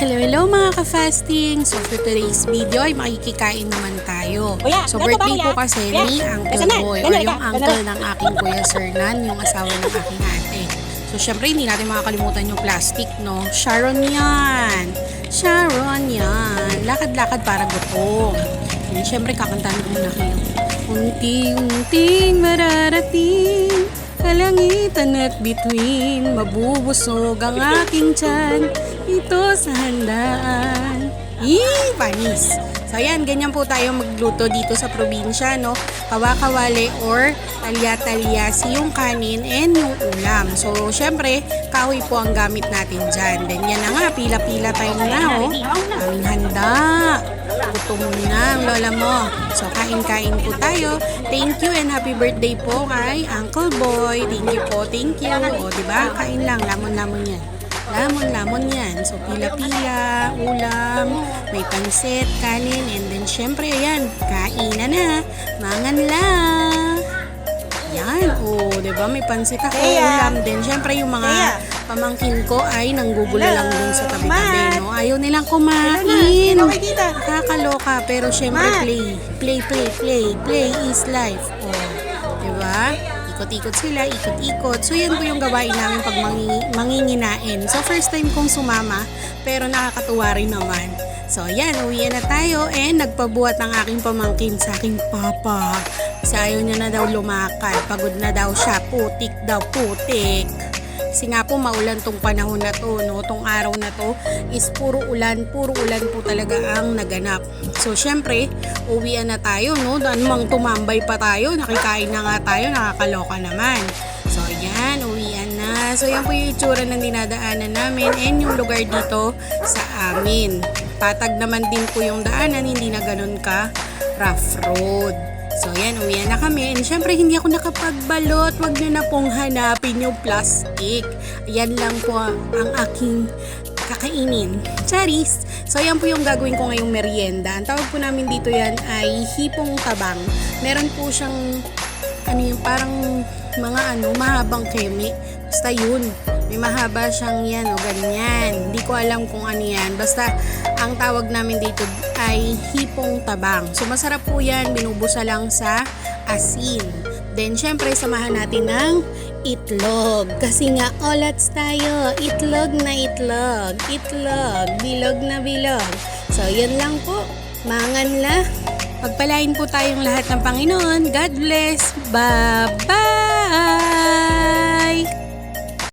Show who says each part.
Speaker 1: Hello mga ka-fasting! So for today's video ay makikikain naman tayo. So birthday po kasi ni Uncle Boy or yung uncle ng aking Kuya Sir Nan, yung asawa ng aking ate. So syempre hindi natin makakalimutan yung plastic, no? Sharon yan! Sharon yan! Lakad-lakad para gutom. And syempre kakantahan ko muna kayo. Unti-unting mararating kalangitan at bituin, mabubusog ang aking tiyan ito sa handaan. Panis! So ayan, ganyan po tayo magluto dito sa probinsya, no? Kawakawali or talya-talyasi yung kanin and yung ulam. So syempre, kahoy po ang gamit natin dyan. Then yan na nga, pila-pila tayo na, oh. Aming handa. Gutom na ang lola mo. So kain-kain po tayo. Thank you and happy birthday po kay Uncle Boy. Thank you po, thank you. O diba, kain lang, lamon-lamon yan. Lamon-lamon yan. So, pila-pila, ulam, may pansit, kanin, and then, syempre, ayan, kainan na. Mangan lang. Yan, diba, may pansit ako, ulam din. Syempre, yung mga pamangkin ko ay nanggugulo lang dun sa tabi-tabi, no? Ayaw nilang kumain. Nakakaloka, pero syempre, play is life. Diba? Ikot-ikot sila, ikot-ikot. So, yan po yung gawain namin pag manginginain. So, first time kong sumama, pero nakakatuwa rin naman. So, yan, uwian na tayo and nagpabuhat ng aking pamangkin sa aking papa. Kasi ayaw niya na daw lumakad. Pagod na daw siya. Putik daw, putik. Kasi nga po maulan tong panahon na to, no? Tong araw na to is puro ulan po talaga ang naganap. So syempre, uwian na tayo, no? Anumang tumambay pa tayo, nakikain na nga tayo, nakakaloka naman. So yan, uwian na. So yan po yung itsura ng dinadaanan namin and yung lugar dito sa amin. Patag naman din po yung daanan, hindi na ganun ka rough road. So yan, uwian na kami. And syempre hindi ako nakapagbalot. Huwag nyo na pong hanapin yung plastic. Yan lang po ang aking kakainin. Charis! So yan po yung gagawin ko ngayong merienda. Ang tawag po namin dito yan ay hipong tabang. Meron po siyang parang mga mahabang kemi. Basta yun. May mahaba siyang yan ganyan. Hindi ko alam kung ano yan. Basta ang tawag namin dito ay hipong tabang. So masarap po yan. Binubusa lang sa asin. Then syempre samahan natin ng itlog. Kasi nga olats tayo. Itlog na itlog. Itlog. Bilog na bilog. So yun lang po. Mangan la. Pagpalain po tayong lahat ng Panginoon. God bless. Bye-bye!